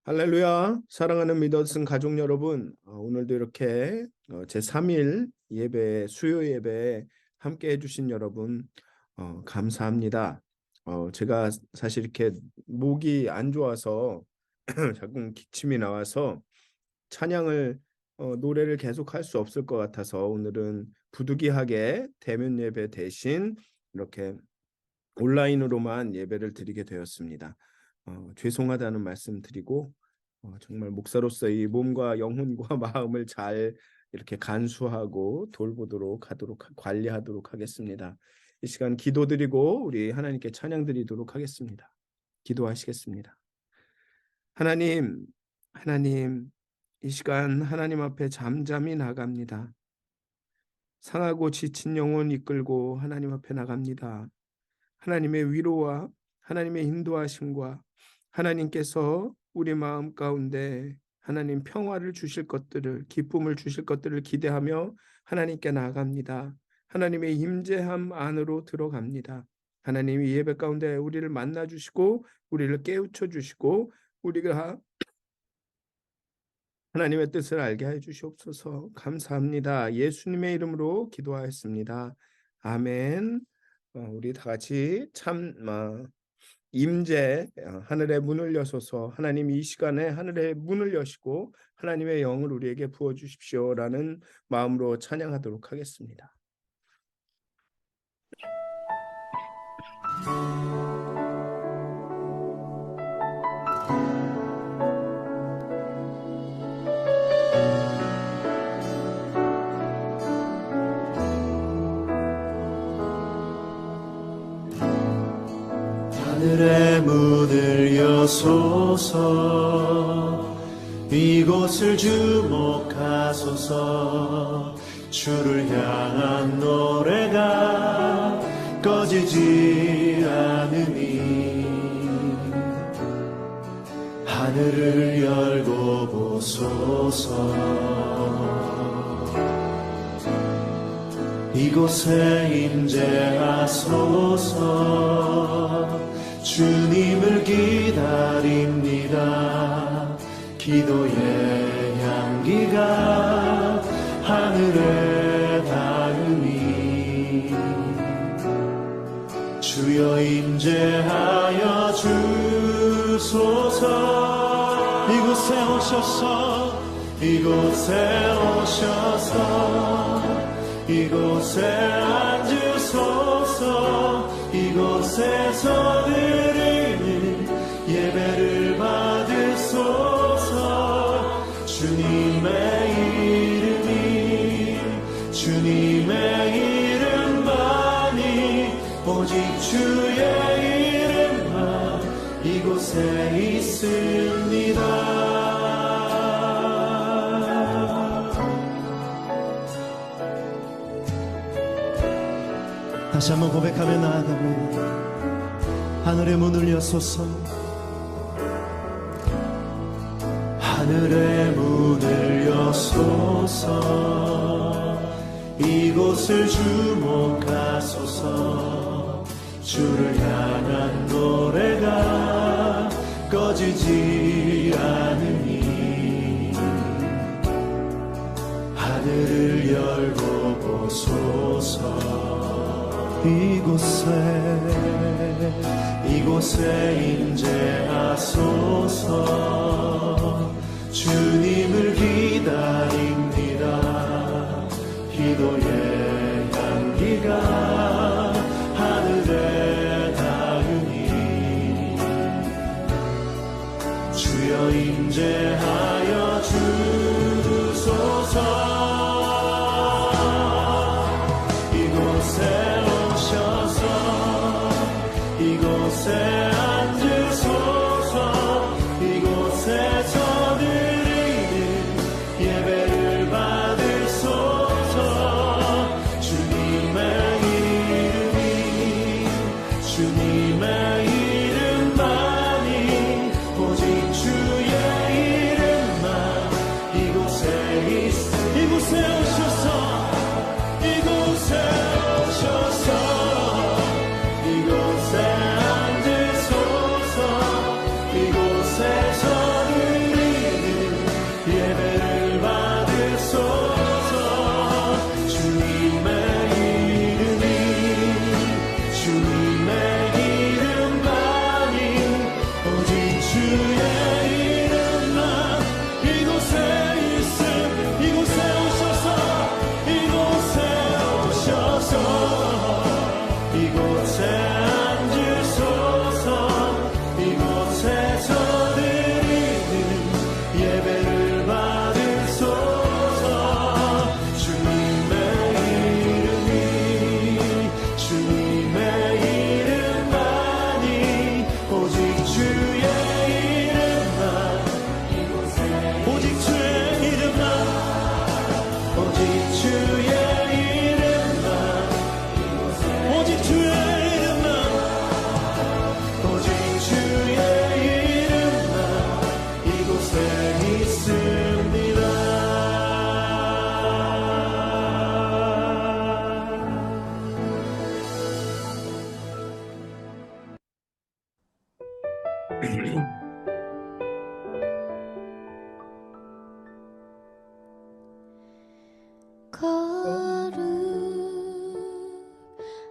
할렐루야. 사랑하는 믿었은 가족 여러분, 오늘도 이렇게 제3일 예배, 수요 예배에 함께 해주신 여러분 감사합니다. 제가 사실 이렇게 목이 안 좋아서 자꾸 기침이 나와서 찬양을 노래를 계속 할 수 없을 것 같아서 오늘은 부득이하게 대면 예배 대신 이렇게 온라인으로만 예배를 드리게 되었습니다. 죄송하다는 말씀 드리고 정말 목사로서 이 몸과 영혼과 마음을 잘 이렇게 간수하고 돌보도록 관리하도록 하겠습니다. 이 시간 기도드리고 우리 하나님께 찬양 드리도록 하겠습니다. 기도하시겠습니다. 하나님, 이 시간 하나님 앞에 잠잠히 나갑니다. 상하고 지친 영혼 이끌고 하나님 앞에 나갑니다. 하나님의 위로와 하나님의 인도하심과 하나님께서 우리 마음 가운데 하나님 평화를 주실 것들을, 기쁨을 주실 것들을 기대하며 하나님께 나아갑니다. 하나님의 임재함 안으로 들어갑니다. 하나님이 예배 가운데 우리를 만나 주시고 우리를 깨우쳐 주시고 우리가 하나님의 뜻을 알게 해 주시옵소서. 감사합니다. 예수님의 이름으로 기도하였습니다. 아멘. 우리 다 같이 참 임재 하늘의 문을 여소서. 하나님 이 시간에 하늘의 문을 여시고 하나님의 영을 우리에게 부어 주십시오라는 마음으로 찬양하도록 하겠습니다. 하늘의 문을 여소서. 이곳을 주목하소서. 주를 향한 노래가 꺼지지 않으니 하늘을 열고 보소서. 이곳에 임재하소서. 주님을 기다립니다. 기도의 향기가 하늘에 닿으니 주여 임재하여 주소서. 이곳에 오셔서 이곳에 오셔서 이곳에 앉으소서. 이곳에서 드리는 예배를 받으소서. 주님의 이름만이 오직 주의 이름만 이곳에 있습니다. 다시 한번 고백하며 나아갑니다. 하늘의 문을 여소서. 하늘의 문을 여소서. 이곳을 주목하소서. 주를 향한 노래가 꺼지지 않으니 하늘을 열고 보소서. 이곳에 임재하소서. 주님을 기다립니다. 기도의 향기가 하늘에 닿으니 주여 임재하여 주소서. 이곳에 앉으소서. 이곳에서 드리는 예배를 받으소서. 주님의 이름만이 오직 주의 이름만 이곳에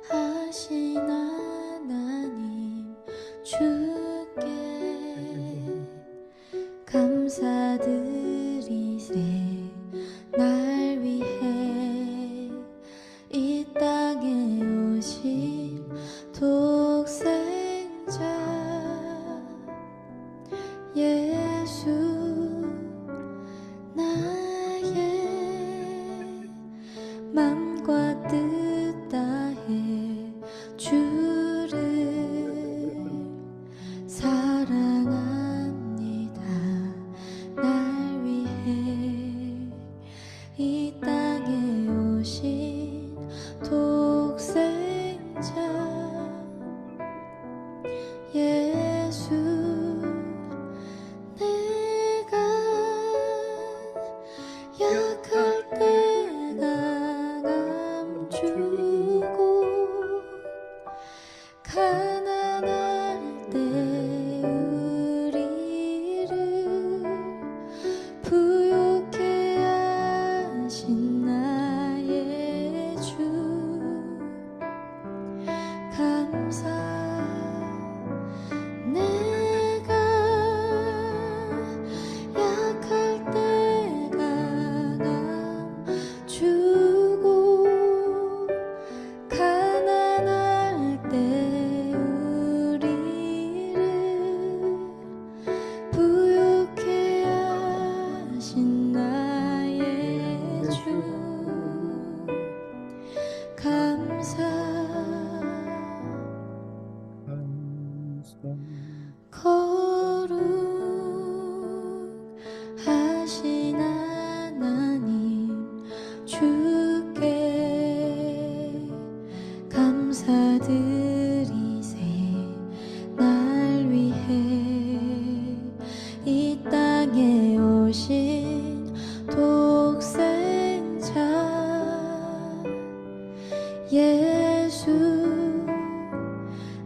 거룩하신 하나님 주께 감사드리세. 날 위해 이 땅에 오신 독생자 예수, 나의 맘과 뜻 다해 주를 사랑합니다. 날 위해 이 땅에 오신 독생자 예수, 내가 약할 때 강함 주고 가난할 때 우리를 부욕해 하신 나의 주, 감사. 내가 약할 때 강함 주고 가난할 때 우리를 부욕해 하신 나의 주, 감사. 거룩하신 하나님 주께 감사드리세. 날 위해 이 땅에 오신 독생자 예수,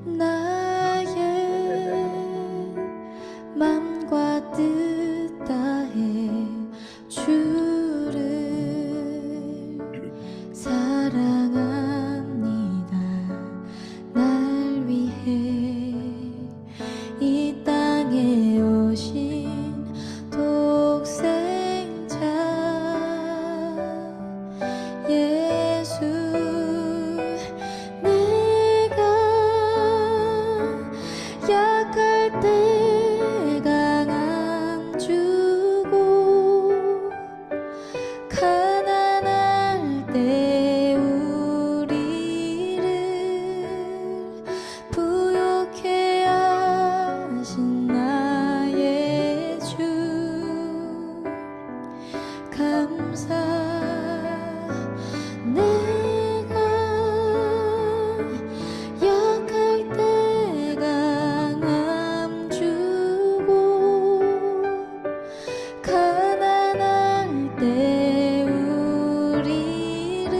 나의 맘과 뜻 다해 주를 사랑합니다. 날 위해 이 땅에 오신 독생자 예수, 내가 약할 때 강함 주고 가난할 때 우리를 부욕해 하신 나의 주, 감사. 내가 약할 때 강함 주고 가난할 때 우리를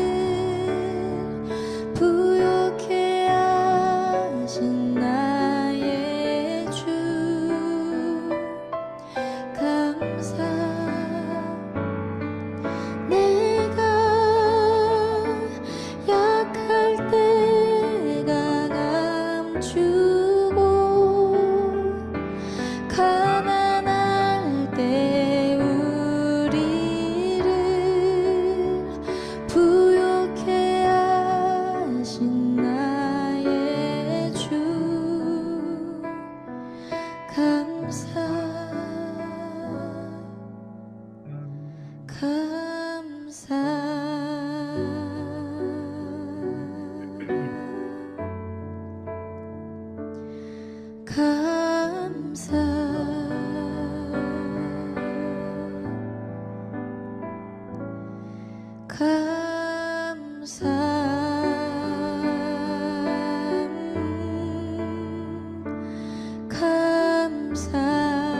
부욕해 하신 나의 주, 감사. 내가 약할 때 강함 주고 가난할 때 우리를 부욕해 하신 나의 주, 감사. 감사. 감사. 감사. 감사.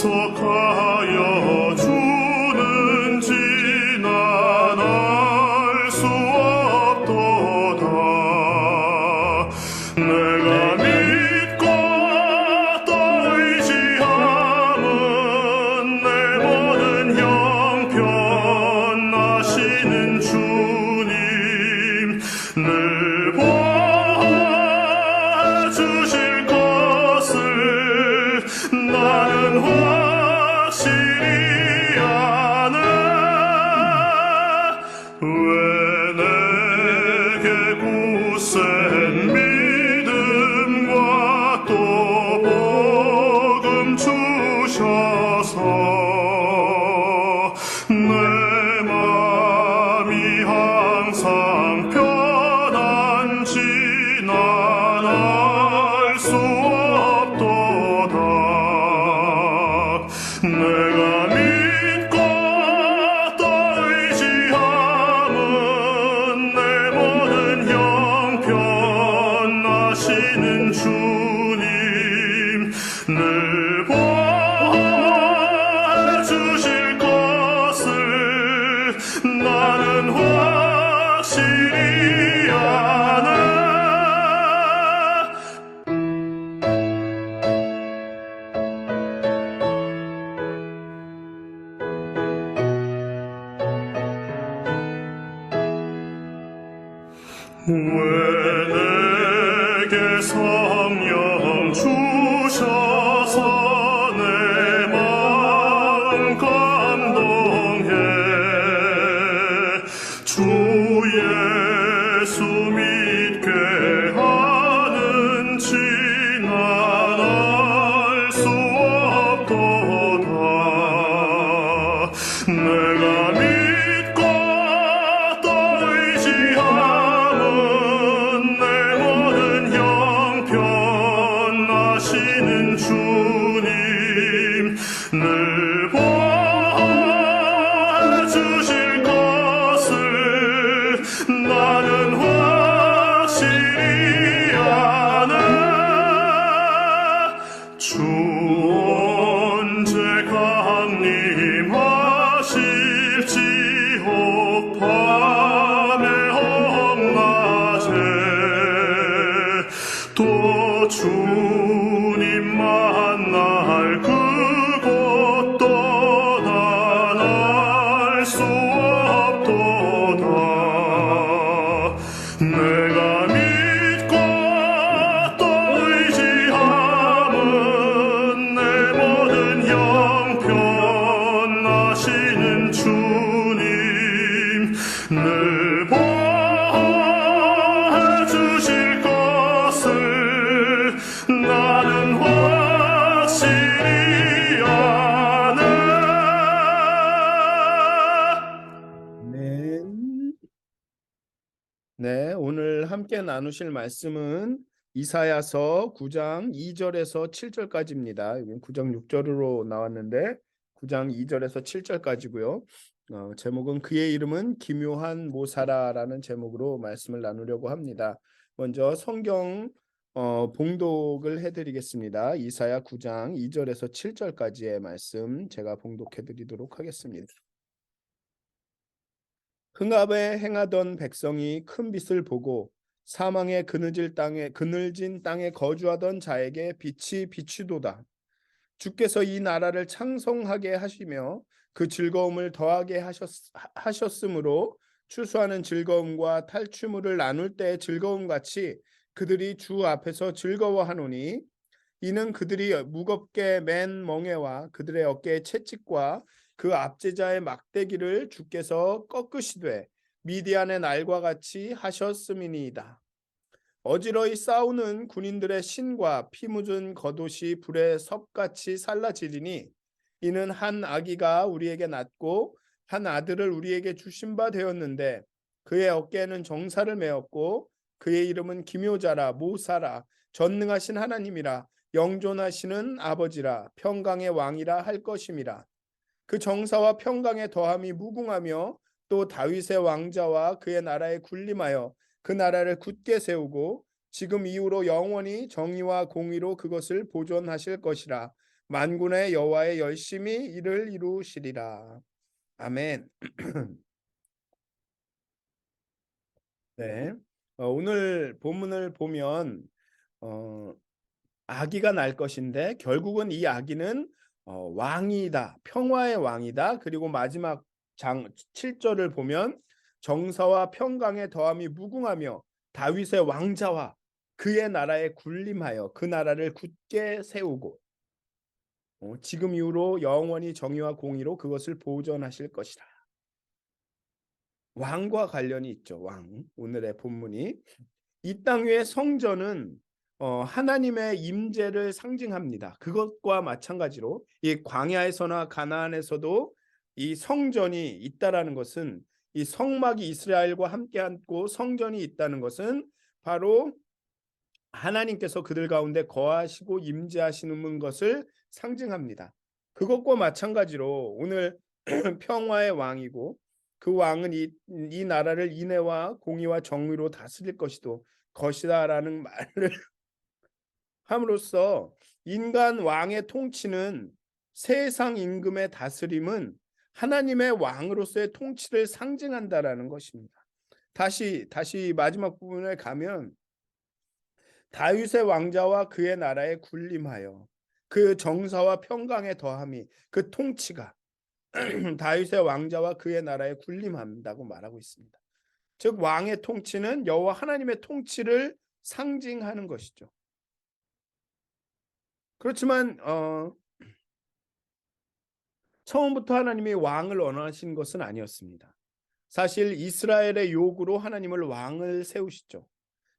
약속하여 주는지 난 알 수 없도다. 내가 믿고 또 의지함은 내 모든 형편하시는 주님 늘 보아주실 것을 나는 확실히 아네. 왜 내게 굳센 믿음과 또 복음 주셔서 내 맘이 항상 편한지 난 알 수 없도다. 내가 믿고 또 의지함은 내 모든 형편하시는 주님 늘 보아주실 것을 나는 확실히 아네. 왜 내게 성령 주셔서 내 마음 감동해. 주 예수 믿게 하는지 난 알 수 없도다. 내가 믿고 또 의지함은 내 모든 형편하시는 주님 늘 보아주실 것을 나는 확실히 아네. 주 언제 강림하실지호 밤에 홍낮에 또 주님 만날 그곳도 난 알 수 없도다. 내가 믿고 또 의지함은 내 모든 형편하시는 주님 늘 보아주실 것을 나는 확실히 아네. 네, 오늘 함께 나누실 말씀은 이사야서 9장 2절에서 7절까지입니다. 여기 9장 6절으로 나왔는데 9장 2절에서 7절까지고요. 제목은 그의 이름은 기묘한 모사라라는 제목으로 말씀을 나누려고 합니다. 먼저 성경 봉독을 해드리겠습니다. 이사야 9장 2절에서 7절까지의 말씀 제가 봉독해드리도록 하겠습니다. 흥압에 행하던 백성이 큰 빛을 보고 사망의 그늘진 땅에 거주하던 자에게 빛이 비추도다. 주께서 이 나라를 창성하게 하시며 그 즐거움을 더하게 하셨으므로 추수하는 즐거움과 탈취물을 나눌 때의 즐거움같이 그들이 주 앞에서 즐거워하노니 이는 그들이 무겁게 맨 멍에와 그들의 어깨의 채찍과 그 압제자의 막대기를 주께서 꺾으시되 미디안의 날과 같이 하셨음이니이다. 어지러이 싸우는 군인들의 신과 피 묻은 겉옷이 불에 섭같이 살라지리니 이는 한 아기가 우리에게 낳고 한 아들을 우리에게 주신 바 되었는데 그의 어깨에는 정사를 메었고 그의 이름은 기묘자라 모사라 전능하신 하나님이라 영존하시는 아버지라 평강의 왕이라 할 것임이라. 그 정사와 평강의 더함이 무궁하며 또 다윗의 왕자와 그의 나라에 군림하여 그 나라를 굳게 세우고 지금 이후로 영원히 정의와 공의로 그것을 보존하실 것이라. 만군의 여호와의 열심히 이를 이루시리라. 아멘. 네. 오늘 본문을 보면 아기가 날 것인데 결국은 이 아기는 왕이다. 평화의 왕이다. 그리고 마지막 장 7절을 보면 정사와 평강의 더함이 무궁하며 다윗의 왕자와 그의 나라에 군림하여 그 나라를 굳게 세우고 지금 이후로 영원히 정의와 공의로 그것을 보존하실 것이라. 왕과 관련이 있죠. 왕. 오늘의 본문이 이 땅 위의 성전은 하나님의 임재를 상징합니다. 그것과 마찬가지로 이 광야에서나 가나안에서도 이 성전이 있다라는 것은 이 성막이 이스라엘과 함께 앉고 성전이 있다는 것은 바로 하나님께서 그들 가운데 거하시고 임재하시는 것을 상징합니다. 그것과 마찬가지로 오늘 평화의 왕이고 그 왕은 이 나라를 인애와 공의와 정의로 다스릴 것이다라는 말을 함으로써 인간 왕의 통치는 세상 임금의 다스림은 하나님의 왕으로서의 통치를 상징한다라는 것입니다. 다시 마지막 부분에 가면 다윗의 왕자와 그의 나라에 군림하여 그 정사와 평강의 더함이 그 통치가 다윗의 왕자와 그의 나라에 군림한다고 말하고 있습니다. 즉 왕의 통치는 여호와 하나님의 통치를 상징하는 것이죠. 그렇지만 처음부터 하나님이 왕을 원하신 것은 아니었습니다. 사실 이스라엘의 요구로 하나님을 왕을 세우시죠.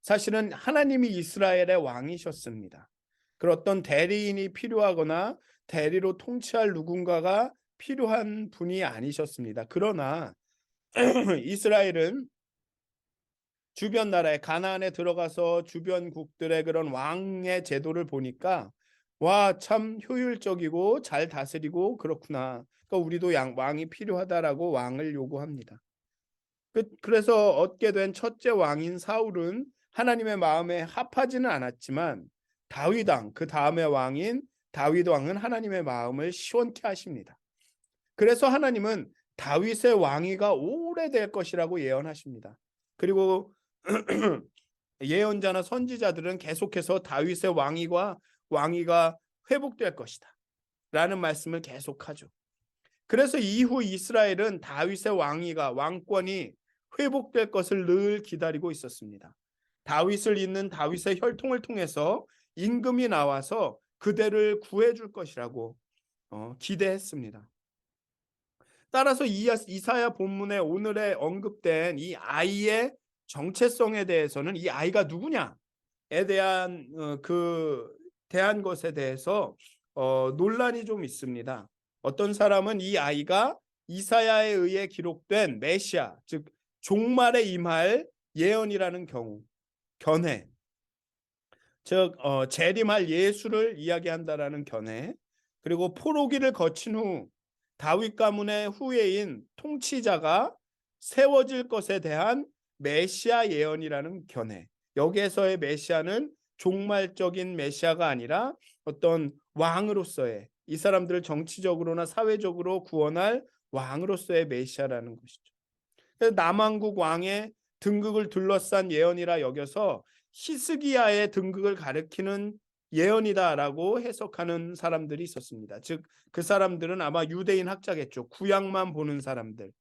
사실은 하나님이 이스라엘의 왕이셨습니다. 그 어떤 대리인이 필요하거나 대리로 통치할 누군가가 필요한 분이 아니셨습니다. 그러나 이스라엘은 주변 나라에 가나안에 들어가서 주변국들의 그런 왕의 제도를 보니까 와, 참 효율적이고 잘 다스리고 그렇구나. 그러니까 우리도 왕이 필요하다라고 왕을 요구합니다. 그래서 얻게 된 첫째 왕인 사울은 하나님의 마음에 합하지는 않았지만 다윗 왕, 그 다음의 왕인 다윗 왕은 하나님의 마음을 시원케 하십니다. 그래서 하나님은 다윗의 왕위가 오래될 것이라고 예언하십니다. 그리고 예언자나 선지자들은 계속해서 다윗의 왕위가 회복될 것이다 라는 말씀을 계속하죠. 그래서 이후 이스라엘은 다윗의 왕권이 회복될 것을 늘 기다리고 있었습니다. 다윗을 잇는 다윗의 혈통을 통해서 임금이 나와서 그대를 구해줄 것이라고 기대했습니다. 따라서 이사야 본문에 오늘의 언급된 이 아이의 정체성에 대해서는 이 아이가 누구냐에 대한 대한 것에 대해서 논란이 좀 있습니다. 어떤 사람은 이 아이가 이사야에 의해 기록된 메시아, 즉 종말에 임할 예언이라는 견해, 즉 재림할 예수를 이야기한다라는 견해, 그리고 포로기를 거친 후 다윗 가문의 후예인 통치자가 세워질 것에 대한 메시아 예언이라는 견해. 여기에서의 메시아는 종말적인 메시아가 아니라 어떤 왕으로서의 이 사람들을 정치적으로나 사회적으로 구원할 왕으로서의 메시아라는 것이죠. 그래서 남왕국 왕의 등극을 둘러싼 예언이라 여겨서 히스기야의 등극을 가리키는 예언이다라고 해석하는 사람들이 있었습니다. 즉 그 사람들은 아마 유대인 학자겠죠. 구약만 보는 사람들.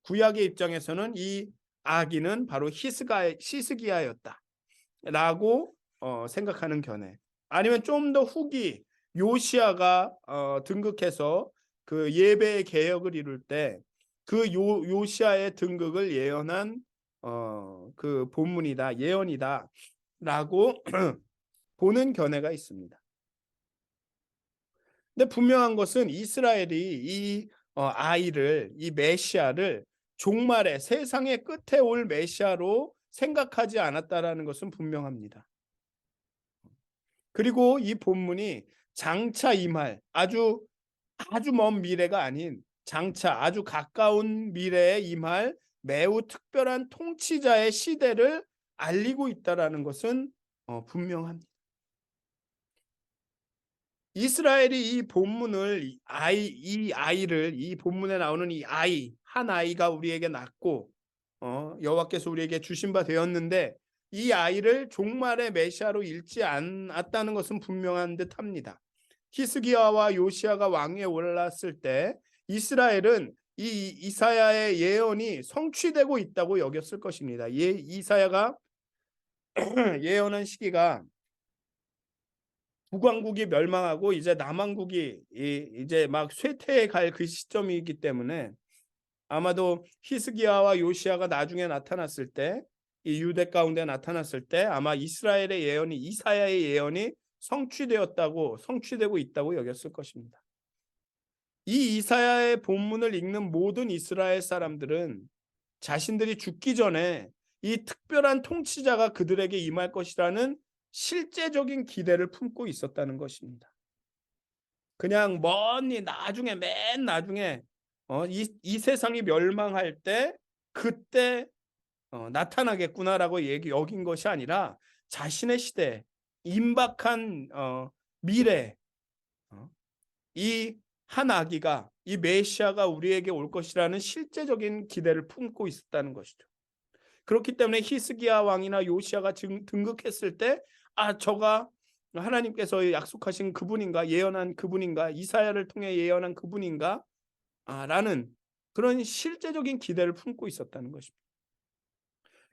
구약의 입장에서는 이 아기는 바로 히스기야였다라고 생각하는 견해. 아니면 좀 더 후기 요시야가 등극해서 그 예배의 개혁을 이룰 때 그 요시야의 등극을 예언한 그 본문이다, 예언이다라고 보는 견해가 있습니다. 근데 분명한 것은 이스라엘이 이 아이를, 이 메시아를 종말의 세상의 끝에 올 메시아로 생각하지 않았다라는 것은 분명합니다. 그리고 이 본문이 장차 임할 아주 먼 미래가 아닌 장차 아주 가까운 미래에 임할 매우 특별한 통치자의 시대를 알리고 있다라는 것은 분명합니다. 이스라엘이 이 본문을 이 본문에 나오는 이 아이, 한 아이가 우리에게 낳고 여호와께서 우리에게 주신 바 되었는데 이 아이를 종말의 메시아로 읽지 않았다는 것은 분명한 듯합니다. 히스기야와 요시야가 왕위에 올랐을 때 이스라엘은 이 이사야의 예언이 성취되고 있다고 여겼을 것입니다. 이사야가 예언한 시기가 북왕국이 멸망하고 이제 남왕국이 이제 막 쇠퇴해 갈 그 시점이기 때문에 아마도 히스기야와 요시야가 나중에 나타났을 때, 이 유대 가운데 나타났을 때 아마 이스라엘의 예언이, 이사야의 예언이 성취되고 있다고 여겼을 것입니다. 이 이사야의 본문을 읽는 모든 이스라엘 사람들은 자신들이 죽기 전에 이 특별한 통치자가 그들에게 임할 것이라는 실제적인 기대를 품고 있었다는 것입니다. 그냥 먼 나중에, 맨 나중에 이 세상이 멸망할 때 그때 나타나겠구나라고 여긴 것이 아니라 자신의 시대, 임박한 미래, 이 한 아기가, 이 메시아가 우리에게 올 것이라는 실제적인 기대를 품고 있었다는 것이죠. 그렇기 때문에 히스기야 왕이나 요시야가 등극했을 때 저가 하나님께서 약속하신 그분인가, 예언한 그분인가, 이사야를 통해 예언한 그분인가 라는 그런 실제적인 기대를 품고 있었다는 것입니다.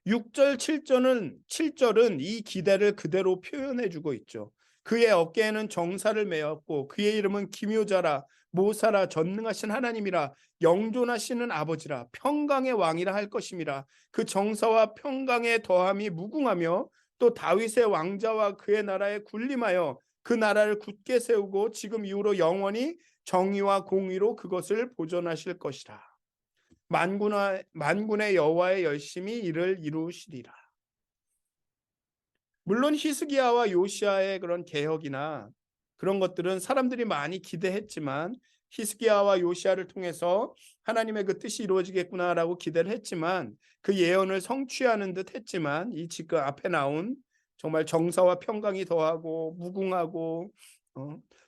6절 7절은 이 기대를 그대로 표현해주고 있죠. 그의 어깨에는 정사를 메었고 그의 이름은 기묘자라, 모사라, 전능하신 하나님이라, 영존하시는 아버지라, 평강의 왕이라 할 것임이라. 그 정사와 평강의 더함이 무궁하며 또 다윗의 왕자와 그의 나라에 군림하여 그 나라를 굳게 세우고 지금 이후로 영원히 정의와 공의로 그것을 보존하실 것이라. 만군의 여호와의 열심히 이를 이루시리라. 물론 히스기야와 요시야의 그런 개혁이나 그런 것들은 사람들이 많이 기대했지만, 히스기야와 요시야를 통해서 하나님의 그 뜻이 이루어지겠구나라고 기대를 했지만, 그 예언을 성취하는 듯 했지만, 이 지금 앞에 나온 정말 정사와 평강이 더하고 무궁하고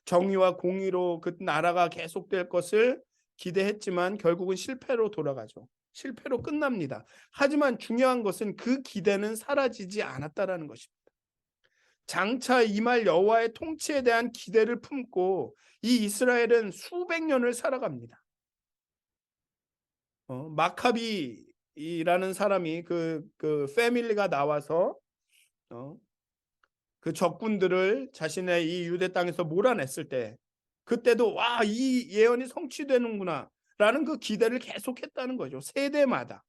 정의와 공의로 그 나라가 계속될 것을 기대했지만 결국은 실패로 돌아가죠. 실패로 끝납니다. 하지만 중요한 것은 그 기대는 사라지지 않았다라는 것입니다. 장차 임할 여호와의 통치에 대한 기대를 품고 이 이스라엘은 수백 년을 살아갑니다. 마카비라는 사람이 그 패밀리가 나와서 그 적군들을 자신의 이 유대 땅에서 몰아냈을 때, 그때도 이 예언이 성취되는구나 라는 그 기대를 계속했다는 거죠. 세대마다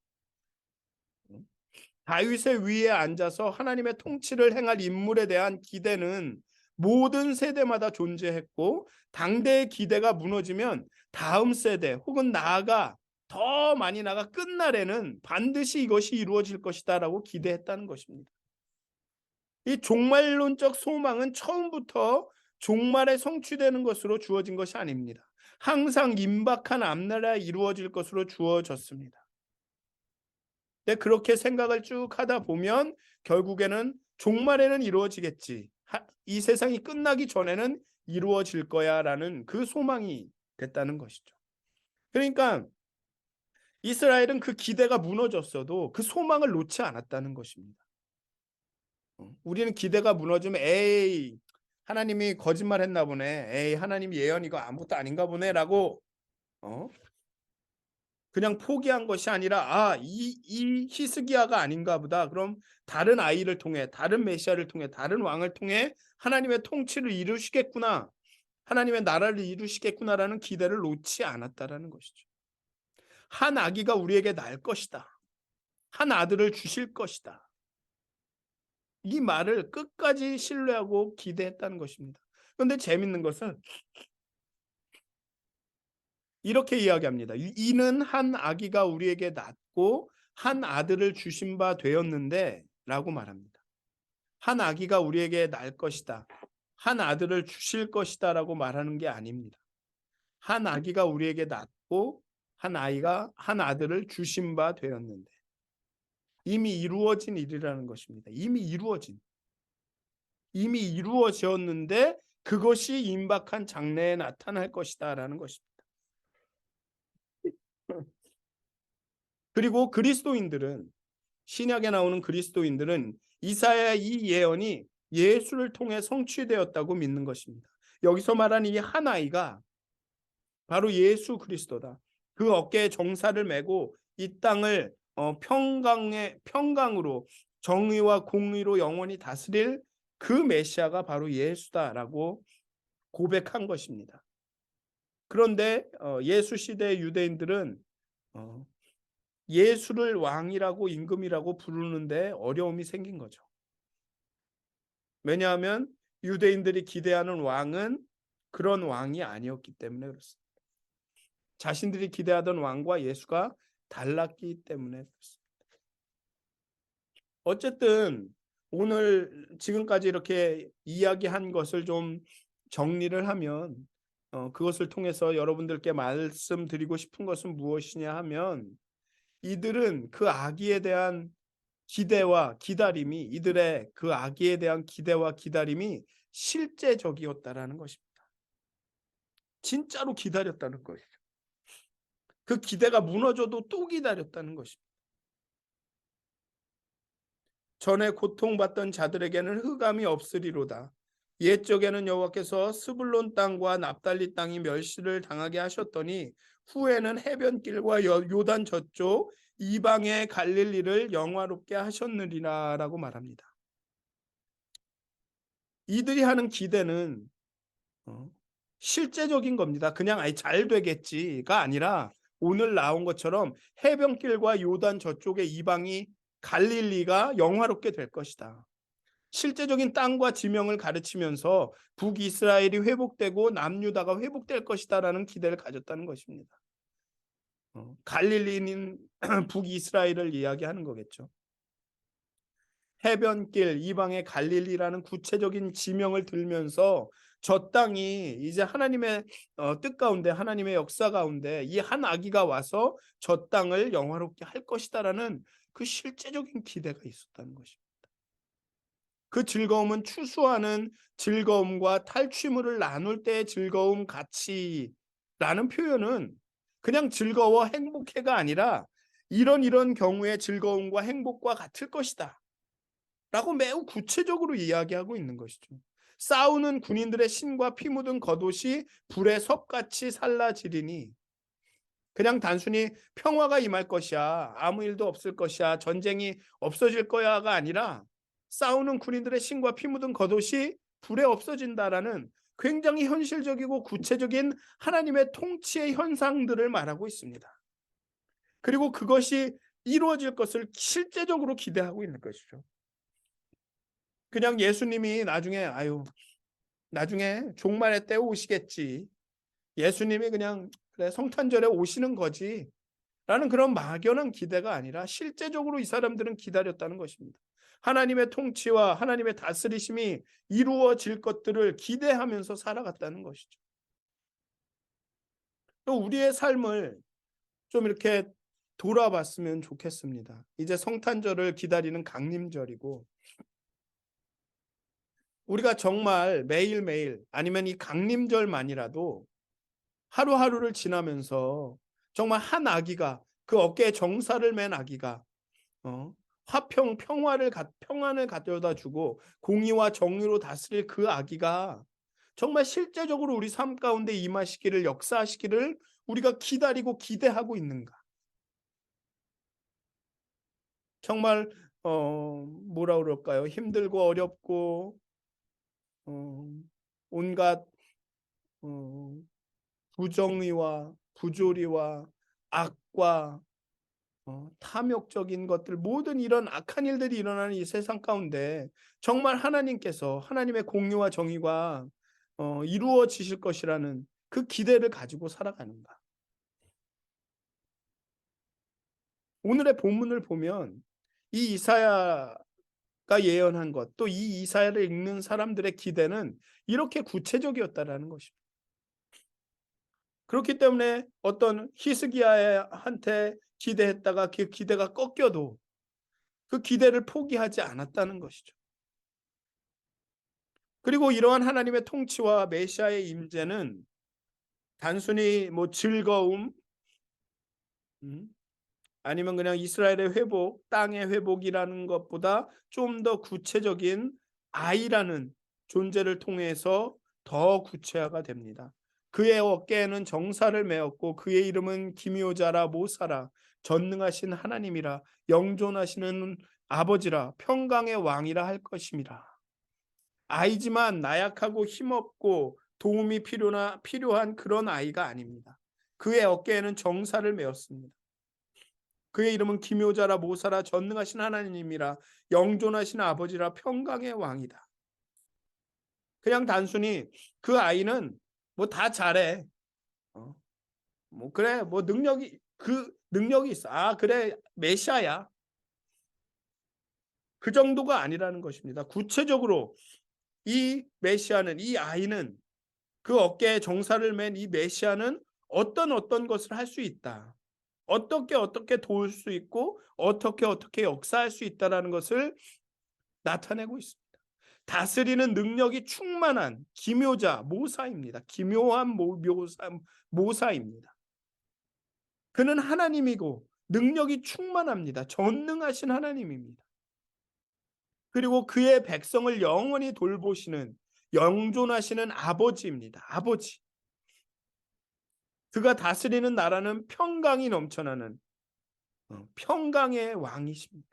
다윗의 위에 앉아서 하나님의 통치를 행할 인물에 대한 기대는 모든 세대마다 존재했고, 당대의 기대가 무너지면 다음 세대 혹은 더 많이 나아가 끝날에는 반드시 이것이 이루어질 것이다 라고 기대했다는 것입니다. 이 종말론적 소망은 처음부터 종말에 성취되는 것으로 주어진 것이 아닙니다. 항상 임박한 앞날에 이루어질 것으로 주어졌습니다. 근데 그렇게 생각을 쭉 하다 보면 결국에는 종말에는 이루어지겠지, 이 세상이 끝나기 전에는 이루어질 거야 라는 그 소망이 됐다는 것이죠. 그러니까 이스라엘은 그 기대가 무너졌어도 그 소망을 놓지 않았다는 것입니다. 우리는 기대가 무너지면 하나님이 거짓말했나 보네, 하나님 예언 이거 아무것도 아닌가 보네라고 그냥 포기한 것이 아니라 이 히스기야가 아닌가 보다, 그럼 다른 아이를 통해, 다른 메시아를 통해, 다른 왕을 통해 하나님의 통치를 이루시겠구나, 하나님의 나라를 이루시겠구나라는 기대를 놓지 않았다라는 것이죠. 한 아기가 우리에게 날 것이다, 한 아들을 주실 것이다, 이 말을 끝까지 신뢰하고 기대했다는 것입니다. 그런데 재밌는 것은 이렇게 이야기합니다. 이는 한 아기가 우리에게 낳고 한 아들을 주신 바 되었는데 라고 말합니다. 한 아기가 우리에게 날 것이다, 한 아들을 주실 것이다 라고 말하는 게 아닙니다. 한 아기가 우리에게 낳고 한 아들을 주신 바 되었는데, 이미 이루어진 일이라는 것입니다. 이미 이루어졌는데 그것이 임박한 장래에 나타날 것이다라는 것입니다. 그리고 그리스도인들은, 신약에 나오는 그리스도인들은 이사야의 이 예언이 예수를 통해 성취되었다고 믿는 것입니다. 여기서 말하는 이 한 아이가 바로 예수 그리스도다. 그 어깨에 정사를 메고 이 땅을 평강으로 정의와 공의로 영원히 다스릴 그 메시아가 바로 예수다라고 고백한 것입니다. 그런데 예수 시대의 유대인들은 예수를 왕이라고 임금이라고 부르는데 어려움이 생긴 거죠. 왜냐하면 유대인들이 기대하는 왕은 그런 왕이 아니었기 때문에 그렇습니다. 자신들이 기대하던 왕과 예수가 달랐기 때문에 그렇습니다. 어쨌든 오늘 지금까지 이렇게 이야기한 것을 좀 정리를 하면 그것을 통해서 여러분들께 말씀드리고 싶은 것은 무엇이냐 하면, 이들은 그 아기에 대한 기대와 기다림이, 이들의 그 아기에 대한 기대와 기다림이 실제적이었다라는 것입니다. 진짜로 기다렸다는 것이죠. 그 기대가 무너져도 또 기다렸다는 것입니다. 전에 고통받던 자들에게는 흑암이 없으리로다. 옛적에는 여호와께서 스불론 땅과 납달리 땅이 멸시를 당하게 하셨더니 후에는 해변길과 요단 저쪽 이방의 갈릴리를 영화롭게 하셨느니라라고 말합니다. 이들이 하는 기대는 실제적인 겁니다. 그냥 잘 되겠지가 아니라 오늘 나온 것처럼 해변길과 요단 저쪽의 이방이 갈릴리가 영화롭게 될 것이다. 실제적인 땅과 지명을 가르치면서 북이스라엘이 회복되고 남유다가 회복될 것이다라는 기대를 가졌다는 것입니다. 갈릴리는 북이스라엘을 이야기하는 거겠죠. 해변길 이방의 갈릴리라는 구체적인 지명을 들면서 저 땅이 이제 하나님의 뜻 가운데, 하나님의 역사 가운데 이 한 아기가 와서 저 땅을 영화롭게 할 것이다라는 그 실제적인 기대가 있었다는 것입니다. 그 즐거움은 추수하는 즐거움과 탈취물을 나눌 때의 즐거움 같이라는 표현은 그냥 즐거워 행복해가 아니라 이런 경우의 즐거움과 행복과 같을 것이다 라고 매우 구체적으로 이야기하고 있는 것이죠. 싸우는 군인들의 신과 피 묻은 겉옷이 불에 섭같이 살라지리니, 그냥 단순히 평화가 임할 것이야, 아무 일도 없을 것이야, 전쟁이 없어질 거야가 아니라 싸우는 군인들의 신과 피 묻은 겉옷이 불에 없어진다라는 굉장히 현실적이고 구체적인 하나님의 통치의 현상들을 말하고 있습니다. 그리고 그것이 이루어질 것을 실제적으로 기대하고 있는 것이죠. 그냥 예수님이 나중에 종말의 때 오시겠지, 예수님이 그냥 그래 성탄절에 오시는 거지 라는 그런 막연한 기대가 아니라 실제적으로 이 사람들은 기다렸다는 것입니다. 하나님의 통치와 하나님의 다스리심이 이루어질 것들을 기대하면서 살아갔다는 것이죠. 또 우리의 삶을 좀 이렇게 돌아봤으면 좋겠습니다. 이제 성탄절을 기다리는 강림절이고, 우리가 정말 매일매일 아니면 이 강림절만이라도 하루하루를 지나면서 정말 한 아기가, 그 어깨에 정사를 맨 아기가 평안을 가져다 주고 공의와 정의로 다스릴 그 아기가 정말 실제적으로 우리 삶 가운데 임하시기를, 역사하시기를 우리가 기다리고 기대하고 있는가? 정말 뭐라 그럴까요? 힘들고 어렵고 온갖 부정의와 부조리와 악과 탐욕적인 것들, 모든 이런 악한 일들이 일어나는 이 세상 가운데 정말 하나님께서 하나님의 공의와 정의가 이루어지실 것이라는 그 기대를 가지고 살아가는가? 오늘의 본문을 보면 이 이사야가 예언한 것, 또 이 이사야를 읽는 사람들의 기대는 이렇게 구체적이었다라는 것입니다. 그렇기 때문에 어떤 히스기야한테 기대했다가 그 기대가 꺾여도 그 기대를 포기하지 않았다는 것이죠. 그리고 이러한 하나님의 통치와 메시아의 임재는 단순히 뭐 즐거움, 아니면 그냥 이스라엘의 회복, 땅의 회복이라는 것보다 좀 더 구체적인 아이라는 존재를 통해서 더 구체화가 됩니다. 그의 어깨에는 정사를 메었고 그의 이름은 기묘자라 모사라 전능하신 하나님이라 영존하시는 아버지라 평강의 왕이라 할 것임이라. 아이지만 나약하고 힘없고 도움이 필요한 그런 아이가 아닙니다. 그의 어깨에는 정사를 메었습니다. 그의 이름은 기묘자라 모사라 전능하신 하나님이라 영존하신 아버지라 평강의 왕이다. 그냥 단순히 그 아이는 뭐 다 잘해. 뭐 그래 뭐 능력이 있어. 아 그래 메시아야. 그 정도가 아니라는 것입니다. 구체적으로 이 메시아는 이 아이는 그 어깨에 정사를 맨 이 메시아는 어떤 것을 할 수 있다. 어떻게 도울 수 있고 어떻게 역사할 수 있다라는 것을 나타내고 있습니다. 다스리는 능력이 충만한 기묘자 모사입니다. 기묘한 모사입니다. 그는 하나님이고 능력이 충만합니다. 전능하신 하나님입니다. 그리고 그의 백성을 영원히 돌보시는 영존하시는 아버지입니다. 아버지. 그가 다스리는 나라는 평강이 넘쳐나는 평강의 왕이십니다.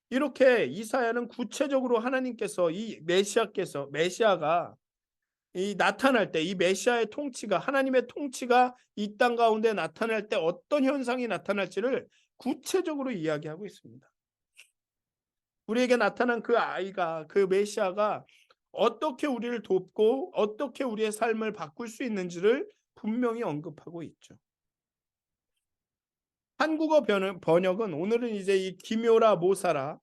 이렇게 이사야는 구체적으로 하나님께서 이 메시아가 이 나타날 때 이 메시아의 통치가 하나님의 통치가 이 땅 가운데 나타날 때 어떤 현상이 나타날지를 구체적으로 이야기하고 있습니다. 우리에게 나타난 그 아이가 그 메시아가 어떻게 우리를 돕고 어떻게 우리의 삶을 바꿀 수 있는지를 분명히 언급하고 있죠. 한국어 번역은 오늘은 이제 이 기묘라 모사라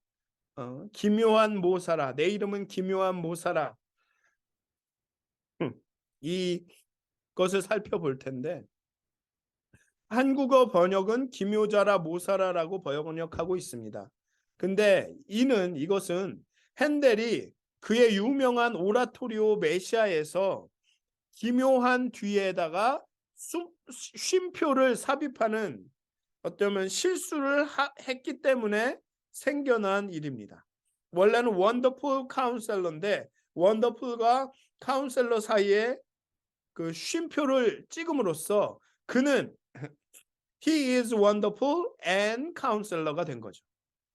기묘한 모사라 내 이름은 기묘한 모사라 이것을 살펴볼 텐데 한국어 번역은 기묘자라 모사라라고 번역하고 있습니다. 근데 이것은 핸델이 그의 유명한 오라토리오 메시아에서 기묘한 뒤에다가 쉼표를 삽입하는 어쩌면 실수를 했기 때문에 생겨난 일입니다. 원래는 원더풀 카운셀러인데 원더풀과 카운셀러 사이에 그 쉼표를 찍음으로써 그는 He is wonderful and counselor가 된 거죠.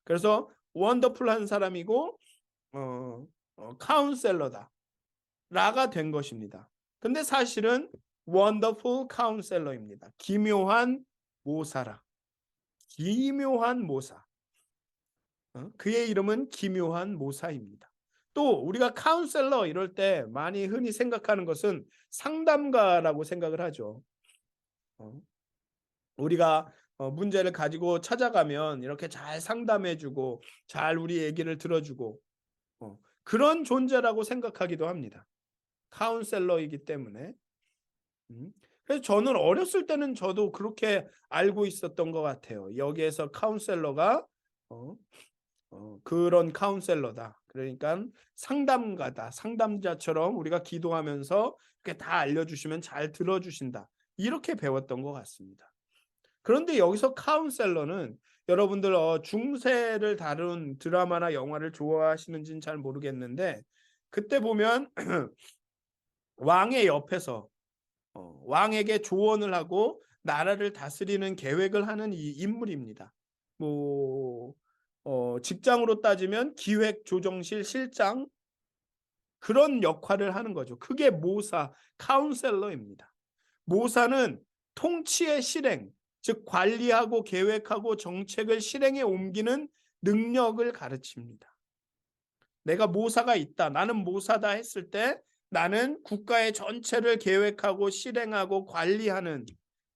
그래서 원더풀한 사람이고 카운셀러다 라가 된 것입니다. 근데 사실은 원더풀 카운셀러입니다. 기묘한 모사라. 기묘한 모사. 그의 이름은 기묘한 모사입니다. 또 우리가 카운셀러 이럴 때 많이 흔히 생각하는 것은 상담가라고 생각을 하죠. 우리가 문제를 가지고 찾아가면 이렇게 잘 상담해주고 잘 우리 얘기를 들어주고 그런 존재라고 생각하기도 합니다. 카운셀러이기 때문에. 그래서 저는 어렸을 때는 저도 그렇게 알고 있었던 것 같아요. 여기에서 카운셀러가 그런 카운셀러다. 그러니까 상담가다. 상담자처럼 우리가 기도하면서 이렇게 다 알려주시면 잘 들어주신다. 이렇게 배웠던 것 같습니다. 그런데 여기서 카운셀러는 여러분들 중세를 다룬 드라마나 영화를 좋아하시는지는 잘 모르겠는데 그때 보면 왕의 옆에서 왕에게 조언을 하고 나라를 다스리는 계획을 하는 이 인물입니다. 직장으로 따지면 기획조정실 실장 그런 역할을 하는 거죠. 그게 모사, 카운셀러입니다. 모사는 통치의 실행, 즉 관리하고 계획하고 정책을 실행에 옮기는 능력을 가르칩니다. 내가 모사가 있다, 나는 모사다 했을 때 나는 국가의 전체를 계획하고 실행하고 관리하는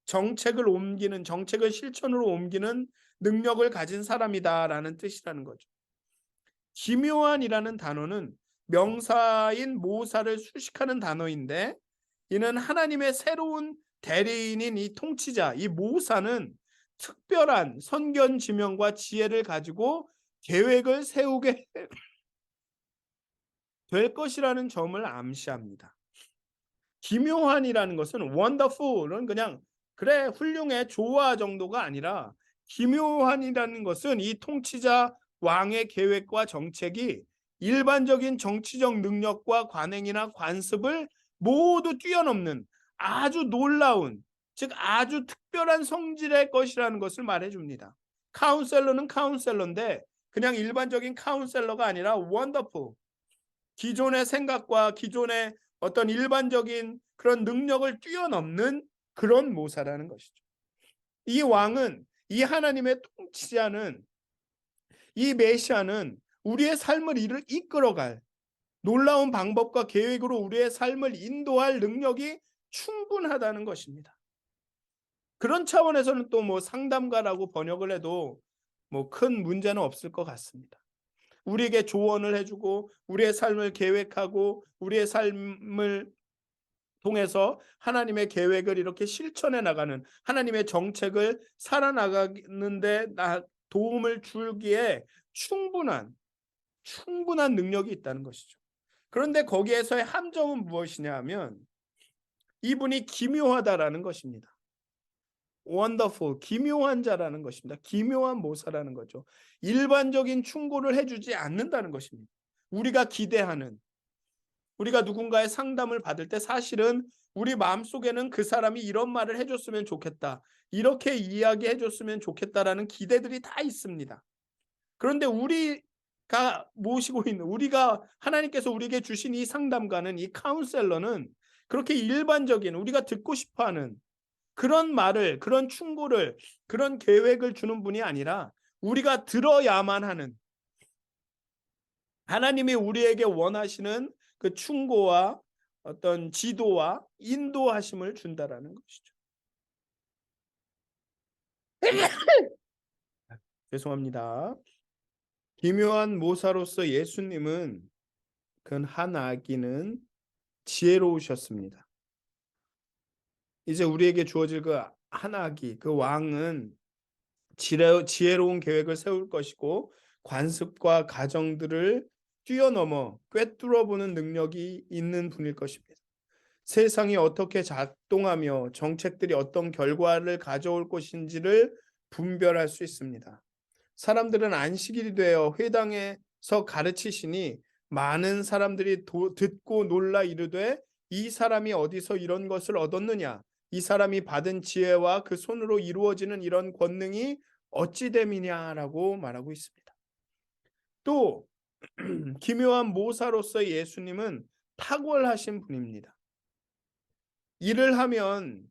정책을 실천으로 옮기는 능력을 가진 사람이다라는 뜻이라는 거죠. 기묘한이라는 단어는 명사인 모사를 수식하는 단어인데 이는 하나님의 새로운 대리인인 이 통치자, 이 모사는 특별한 선견 지명과 지혜를 가지고 계획을 세우게 될 것이라는 점을 암시합니다. 기묘한이라는 것은 wonderful은 그냥 그래 훌륭해 좋아 정도가 아니라 기묘한이라는 것은 이 통치자 왕의 계획과 정책이 일반적인 정치적 능력과 관행이나 관습을 모두 뛰어넘는 아주 놀라운, 즉 아주 특별한 성질의 것이라는 것을 말해줍니다. 카운셀러는 카운셀러인데 그냥 일반적인 카운셀러가 아니라 원더풀, 기존의 생각과 기존의 어떤 일반적인 그런 능력을 뛰어넘는 그런 모사라는 것이죠. 이 왕은, 이 하나님의 통치자는, 이 메시아는 우리의 삶을 이끌어갈 놀라운 방법과 계획으로 우리의 삶을 인도할 능력이 충분하다는 것입니다. 그런 차원에서는 또 뭐 상담가라고 번역을 해도 뭐 큰 문제는 없을 것 같습니다. 우리에게 조언을 해주고 우리의 삶을 계획하고 우리의 삶을 통해서 하나님의 계획을 이렇게 실천해 나가는, 하나님의 정책을 살아나가는데 도움을 주기에 충분한 능력이 있다는 것이죠. 그런데 거기에서의 함정은 무엇이냐 하면 이분이 기묘하다라는 것입니다. 원더풀, 기묘한 자라는 것입니다. 기묘한 모사라는 거죠. 일반적인 충고를 해주지 않는다는 것입니다. 우리가 기대하는, 우리가 누군가의 상담을 받을 때 사실은 우리 마음속에는 그 사람이 이런 말을 해줬으면 좋겠다, 이렇게 이야기해 줬으면 좋겠다라는 기대들이 다 있습니다. 그런데 우리가 모시고 있는, 우리가 하나님께서 우리에게 주신 이 상담가는, 이 카운셀러는 그렇게 일반적인 우리가 듣고 싶어하는 그런 말을, 그런 충고를, 그런 계획을 주는 분이 아니라 우리가 들어야만 하는, 하나님이 우리에게 원하시는 그 충고와 어떤 지도와 인도하심을 준다라는 것이죠. 죄송합니다. 기묘한 모사로서 예수님은 그 한 아기는 지혜로우셨습니다. 이제 우리에게 주어질 그 한 아기, 그 왕은 지혜로운 계획을 세울 것이고 관습과 가정들을 뛰어넘어 꿰뚫어보는 능력이 있는 분일 것입니다. 세상이 어떻게 작동하며 정책들이 어떤 결과를 가져올 것인지를 분별할 수 있습니다. 사람들은 안식일이 되어 회당에서 가르치시니 많은 사람들이 듣고 놀라 이르되 이 사람이 어디서 이런 것을 얻었느냐? 이 사람이 받은 지혜와 그 손으로 이루어지는 이런 권능이 어찌 됨이냐라고 말하고 있습니다. 또 기묘한 모사로서 예수님은 탁월하신 분입니다. 일을 하면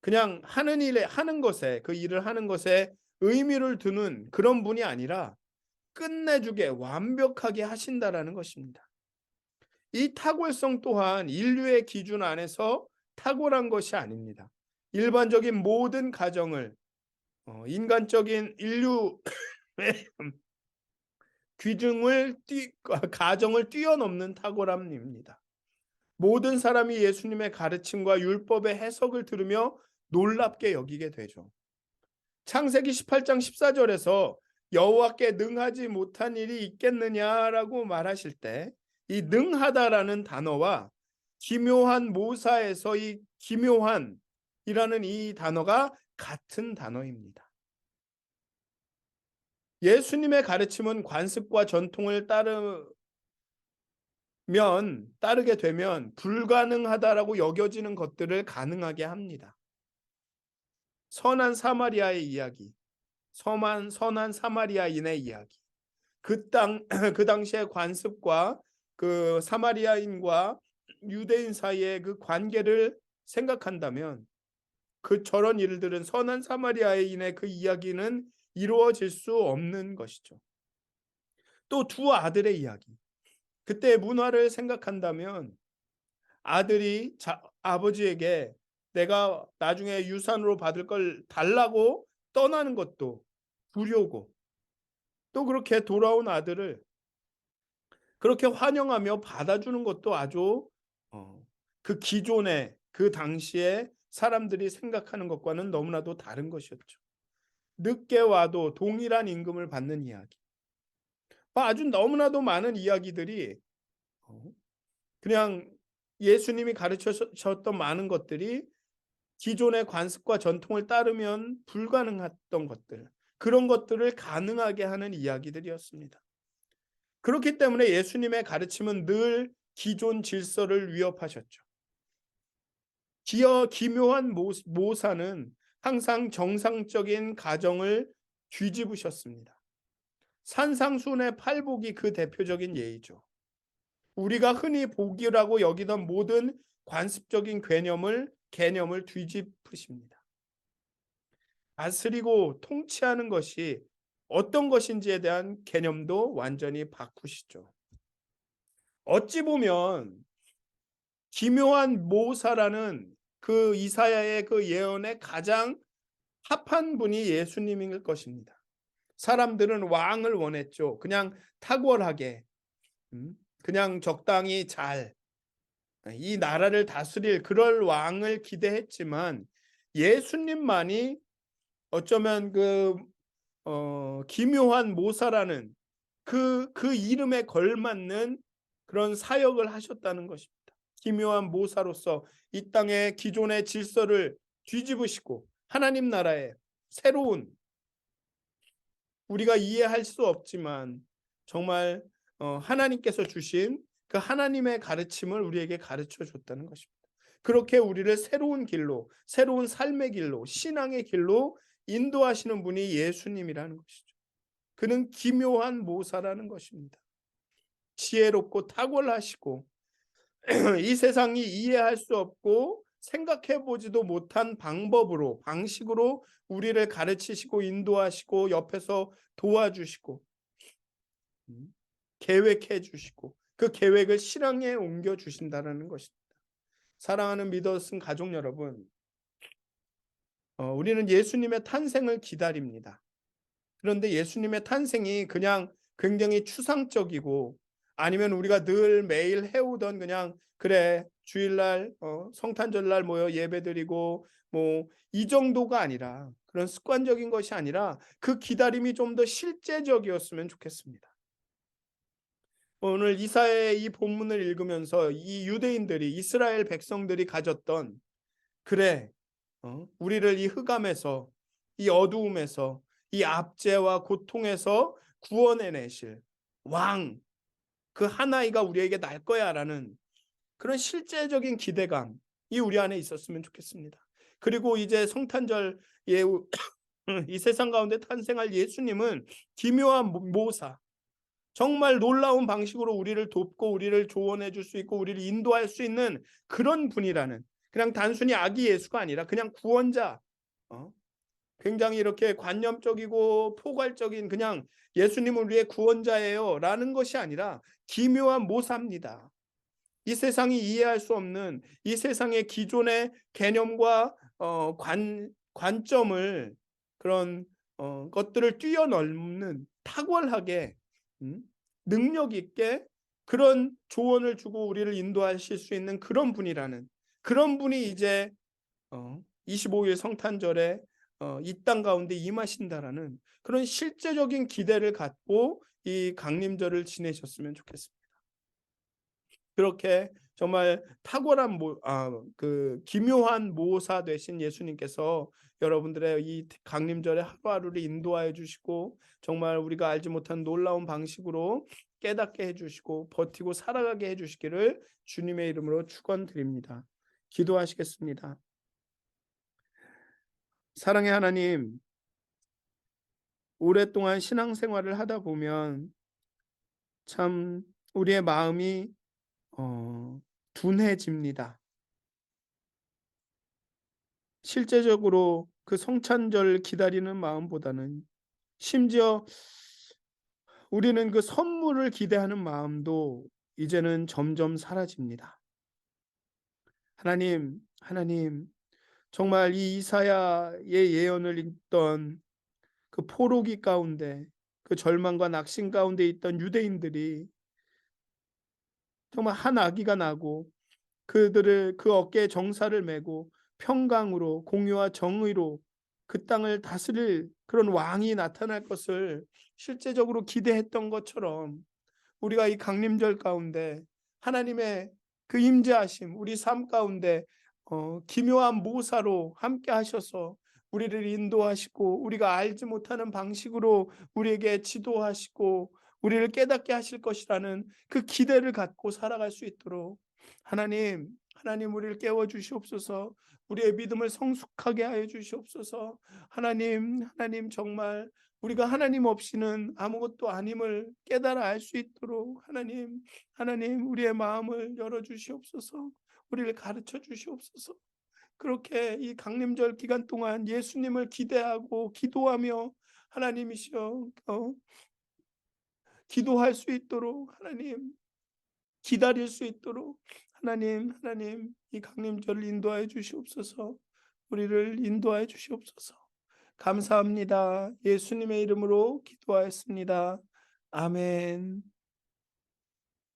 그냥 하는 것에, 그 일을 하는 것에 의미를 두는 그런 분이 아니라 끝내주게 완벽하게 하신다라는 것입니다. 이 탁월성 또한 인류의 기준 안에서 탁월한 것이 아닙니다. 일반적인 모든 가정을, 인간적인 인류 가정을 뛰어넘는 탁월함입니다. 모든 사람이 예수님의 가르침과 율법의 해석을 들으며 놀랍게 여기게 되죠. 창세기 18장 14절에서 여호와께 능하지 못한 일이 있겠느냐라고 말하실 때 이 능하다라는 단어와 기묘한 모사에서 이 기묘한이라는 이 단어가 같은 단어입니다. 예수님의 가르침은 관습과 전통을 따르게 되면 불가능하다라고 여겨지는 것들을 가능하게 합니다. 선한 사마리아의 이야기, 선한 사마리아인의 이야기, 그 당시의 관습과 그 사마리아인과 유대인 사이의 그 관계를 생각한다면 저런 일들은, 선한 사마리아인의 그 이야기는 이루어질 수 없는 것이죠. 또 두 아들의 이야기, 그때의 문화를 생각한다면 아들이 아버지에게 내가 나중에 유산으로 받을 걸 달라고 떠나는 것도 불효고, 또 그렇게 돌아온 아들을 그렇게 환영하며 받아주는 것도 아주 그 기존의, 그 당시에 사람들이 생각하는 것과는 너무나도 다른 것이었죠. 늦게 와도 동일한 임금을 받는 이야기, 아주 너무나도 많은 이야기들이 그냥 예수님이 가르쳐셨던 많은 것들이 기존의 관습과 전통을 따르면 불가능했던 것들, 그런 것들을 가능하게 하는 이야기들이었습니다. 그렇기 때문에 예수님의 가르침은 늘 기존 질서를 위협하셨죠. 기묘한 모사는 항상 정상적인 가정을 뒤집으셨습니다. 산상수훈의 팔복이 그 대표적인 예이죠. 우리가 흔히 복이라고 여기던 모든 관습적인 개념을 뒤집으십니다. 다스리고 통치하는 것이 어떤 것인지에 대한 개념도 완전히 바꾸시죠. 어찌 보면 기묘한 모사라는 그 이사야의 그 예언에 가장 합한 분이 예수님일 것입니다. 사람들은 왕을 원했죠. 그냥 탁월하게, 그냥 적당히 잘 이 나라를 다스릴 그럴 왕을 기대했지만 예수님만이 어쩌면 기묘한 모사라는 그 이름에 걸맞는 그런 사역을 하셨다는 것입니다. 기묘한 모사로서 이 땅의 기존의 질서를 뒤집으시고 하나님 나라의 새로운, 우리가 이해할 수 없지만 정말 하나님께서 주신 그 하나님의 가르침을 우리에게 가르쳐 줬다는 것입니다. 그렇게 우리를 새로운 길로, 새로운 삶의 길로, 신앙의 길로 인도하시는 분이 예수님이라는 것이죠. 그는 기묘한 모사라는 것입니다. 지혜롭고 탁월하시고 이 세상이 이해할 수 없고 생각해 보지도 못한 방식으로 우리를 가르치시고 인도하시고 옆에서 도와주시고 계획해 주시고 그 계획을 실행에 옮겨 주신다는 것입니다. 사랑하는 믿었은 가족 여러분, 우리는 예수님의 탄생을 기다립니다. 그런데 예수님의 탄생이 그냥 굉장히 추상적이고 아니면 우리가 늘 매일 해오던 그냥 그래 주일날 성탄절날 모여 예배드리고 뭐 이 정도가 아니라, 그런 습관적인 것이 아니라 그 기다림이 좀 더 실제적이었으면 좋겠습니다. 오늘 이사야의 이 본문을 읽으면서 이 유대인들이, 이스라엘 백성들이 가졌던, 그래 우리를 이 흑암에서, 이 어두움에서, 이 압제와 고통에서 구원해내실 왕, 그 한 아이가 우리에게 날 거야라는 그런 실제적인 기대감이 우리 안에 있었으면 좋겠습니다. 그리고 이제 성탄절 이 세상 가운데 탄생할 예수님은 기묘한 모사, 정말 놀라운 방식으로 우리를 돕고 우리를 조언해 줄 수 있고 우리를 인도할 수 있는 그런 분이라는, 그냥 단순히 아기 예수가 아니라 그냥 구원자, 굉장히 이렇게 관념적이고 포괄적인 그냥 예수님은 우리의 구원자예요 라는 것이 아니라 기묘한 모사입니다. 이 세상이 이해할 수 없는 이 세상의 기존의 개념과 관점을, 그런 것들을 뛰어넘는 탁월하게 능력 있게 그런 조언을 주고 우리를 인도하실 수 있는 그런 분이라는, 그런 분이 이제 25일 성탄절에 이 땅 가운데 임하신다라는 그런 실제적인 기대를 갖고 이 강림절을 지내셨으면 좋겠습니다. 그렇게 정말 탁월한 그 기묘한 모사 되신 예수님께서 여러분들의 이 강림절의 하루하루를 인도하여 주시고 정말 우리가 알지 못한 놀라운 방식으로 깨닫게 해주시고 버티고 살아가게 해주시기를 주님의 이름으로 축원드립니다. 기도하시겠습니다. 사랑의 하나님, 오랫동안 신앙생활을 하다 보면 참 우리의 마음이 둔해집니다. 실제적으로 그 성찬절 기다리는 마음보다는 심지어 우리는 그 선물을 기대하는 마음도 이제는 점점 사라집니다. 하나님, 정말 이 이사야의 예언을 읽던 그 포로기 가운데, 그 절망과 낙심 가운데 있던 유대인들이 정말 한 아기가 나고 그들을 그 어깨에 정사를 메고 평강으로 공의와 정의로 그 땅을 다스릴 그런 왕이 나타날 것을 실제적으로 기대했던 것처럼 우리가 이 강림절 가운데 하나님의 그 임재하심 우리 삶 가운데 기묘한 모사로 함께 하셔서 우리를 인도하시고 우리가 알지 못하는 방식으로 우리에게 지도하시고 우리를 깨닫게 하실 것이라는 그 기대를 갖고 살아갈 수 있도록 하나님 우리를 깨워 주시옵소서. 우리의 믿음을 성숙하게 하여 주시옵소서. 하나님 정말 우리가 하나님 없이는 아무것도 아님을 깨달아 알 수 있도록 하나님 우리의 마음을 열어 주시옵소서. 우리를 가르쳐 주시옵소서. 그렇게 이 강림절 기간 동안 예수님을 기대하고 기도하며 하나님이시여 기도할 수 있도록 하나님 기다릴 수 있도록 하나님 이 강림절을 인도하여 주시옵소서. 우리를 인도하여 주시옵소서. 감사합니다. 예수님의 이름으로 기도하였습니다. 아멘.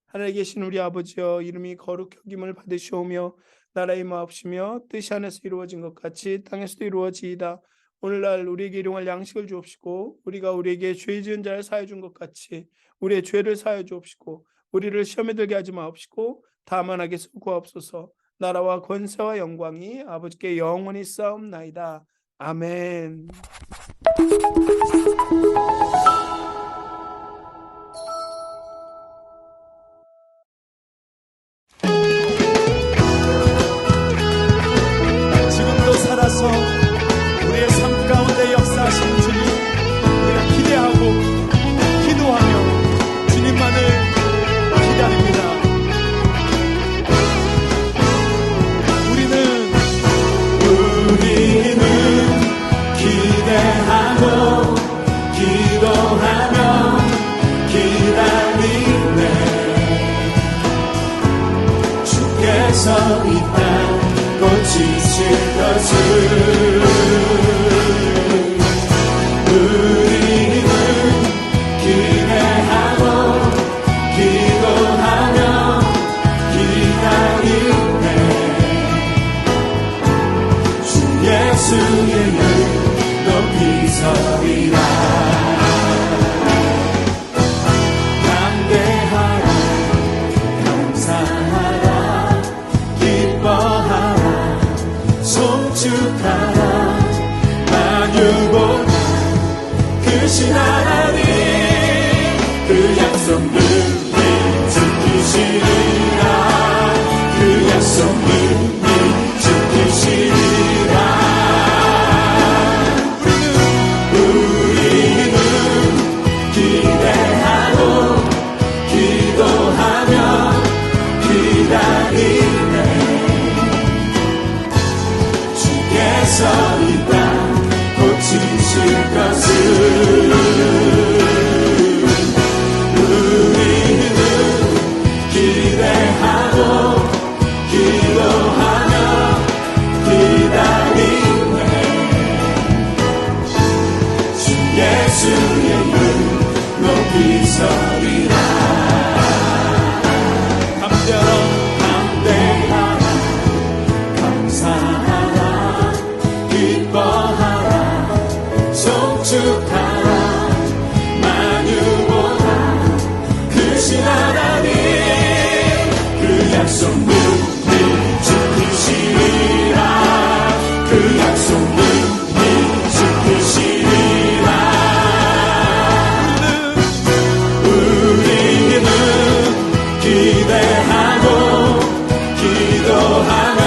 하늘에 계신 우리 아버지여, 이름이 거룩히 여김을 받으시오며 나라의 임하옵시며 뜻이 하늘에서 이루어진 것 같이 땅에서도 이루어지이다. 오늘날 우리에게 일용할 양식을 주옵시고 우리가 우리에게 죄 지은 자를 사하여 준 것 같이 우리의 죄를 사하여 주옵시고 우리를 시험에 들게 하지 마옵시고 다만 악에서 구하옵소서. 나라와 권세와 영광이 아버지께 영원히 싸움나이다. 아멘. 지금도 살아서 우리의 삶 가운데 역사하시는 주님, 우리가 기대하고 기도하며 주님만을 기다립니다. 우리는 기대하고 기도하며 기다리네. 주께서 이 땅 고치실 것을 우리는 기대하고 기도하며 기다리네. 주 예수의 이름 높이 서리라. 담대하라 감사하라 기뻐하라 송축하라. 만유보다 크신 하나님 그 약속 능히 지키시리라. 그 약속 능히 지키시리라. 우리는 기대하고 기도하며 기다리네. 주께서 이 땅 고치실 것을 우리는 기대하고 기도하며 기다리네. 주 예수의 이름 높이 서리라. 담대하라 감사하라 기뻐하라 송축하라. 만유보다 크신 하나님 그 약속 능히 지키시리라. 그 약속 능히 지키시리라. 우리는 기대하고 기도하며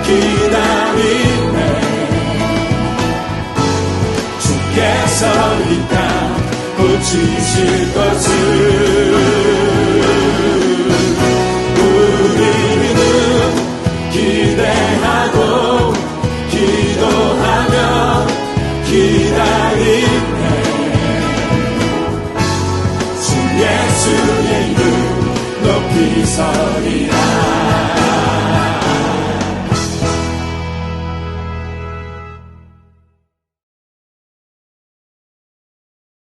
기다리네. 주께서 이 땅 고치실 것을